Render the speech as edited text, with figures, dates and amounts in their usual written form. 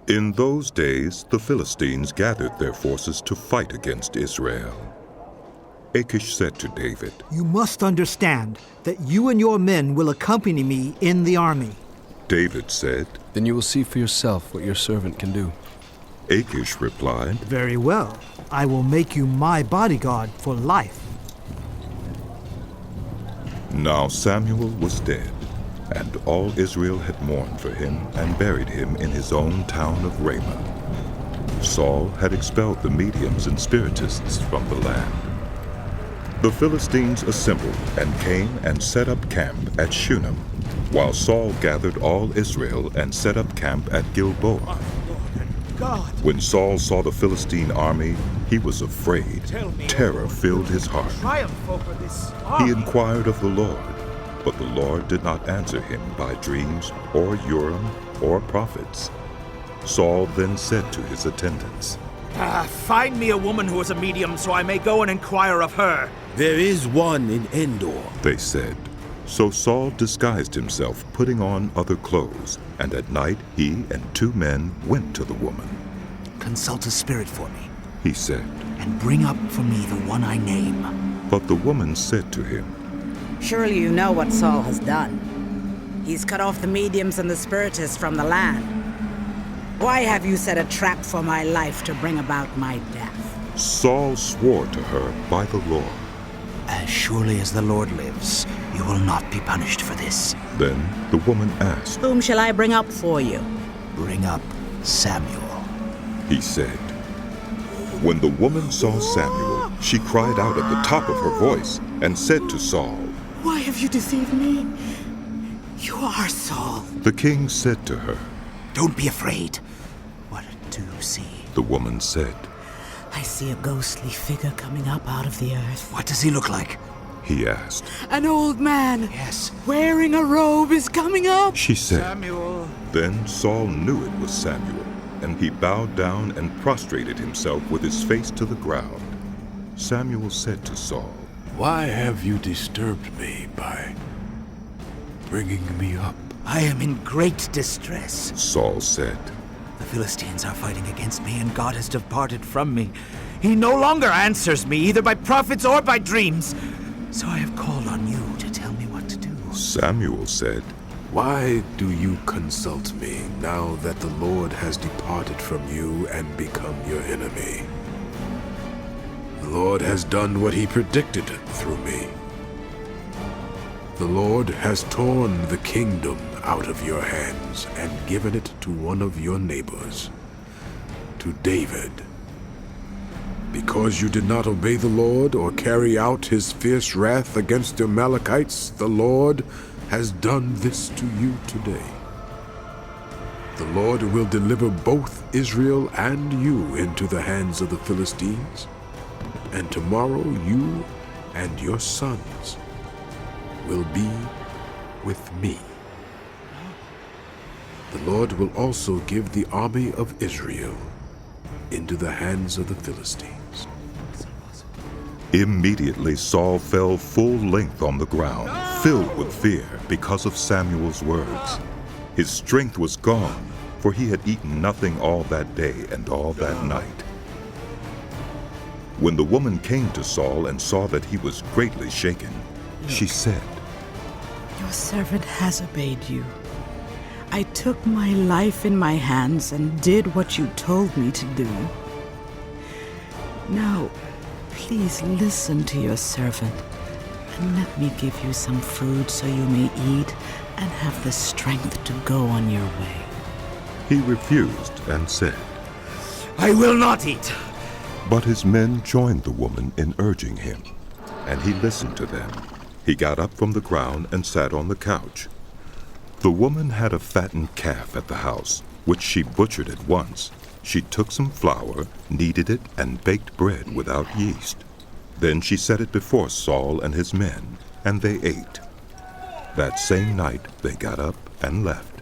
In those days, the Philistines gathered their forces to fight against Israel. Achish said to David, "You must understand that you and your men will accompany me in the army." David said, "Then you will see for yourself what your servant can do." Achish replied, "Very well. I will make you my bodyguard for life." Now Samuel was dead, and all Israel had mourned for him and buried him in his own town of Ramah. Saul had expelled the mediums and spiritists from the land. The Philistines assembled and came and set up camp at Shunem, while Saul gathered all Israel and set up camp at Gilboa. When Saul saw the Philistine army, he was afraid. Terror filled his heart. He inquired of the Lord, but the Lord did not answer him by dreams or Urim or prophets. Saul then said to his attendants, "Find me a woman who is a medium so I may go and inquire of her." "There is one in Endor," they said. So Saul disguised himself, putting on other clothes, and at night he and 2 men went to the woman. "Consult a spirit for me, He said, and bring up for me the one I name." but the woman said to him, Surely you know what Saul has done. He's cut off the mediums and the spiritists from the land. Why have you set a trap for my life to bring about my death? Saul swore to her by the Lord. "As surely as the Lord lives, you will not be punished for this. Then the woman asked, Whom shall I bring up for you? Bring up Samuel." He said. When the woman saw Samuel, she cried out at the top of her voice and said to Saul, Why have you deceived me? You are Saul. The king said to her, "Don't be afraid. What do you see?" the woman said. I see a ghostly figure coming up out of the earth. "What does he look like?" He asked. An old man, "Yes." wearing a robe, is coming up. She said. Samuel. Then Saul knew it was Samuel, and he bowed down and prostrated himself with his face to the ground. Samuel said to Saul, "Why have you disturbed me by bringing me up?" "I am in great distress. Saul said. The Philistines are fighting against me, and God has departed from me. He no longer answers me, either by prophets or by dreams. So I have called on you to tell me what to do." Samuel said, Why do you consult me now that the Lord has departed from you and become your enemy? The Lord has done what he predicted through me. The Lord has torn the kingdom out of your hands and given it to one of your neighbors, to David. Because you did not obey the Lord or carry out his fierce wrath against the Amalekites, the Lord has done this to you today. The Lord will deliver both Israel and you into the hands of the Philistines, and tomorrow you and your sons will be with me. The Lord will also give the army of Israel into the hands of the Philistines." Immediately Saul fell full length on the ground, filled with fear because of Samuel's words. His strength was gone, for he had eaten nothing all that day and all that night. When the woman came to Saul and saw that he was greatly shaken, she said, Your servant has obeyed you. I took my life in my hands and did what you told me to do. Now, please listen to your servant, and let me give you some food so you may eat and have the strength to go on your way. He refused and said, I will not eat. But his men joined the woman in urging him, and he listened to them. He got up from the ground and sat on the couch. The woman had a fattened calf at the house, which she butchered at once. She took some flour, kneaded it, and baked bread without yeast. Then she set it before Saul and his men, and they ate. That same night they got up and left.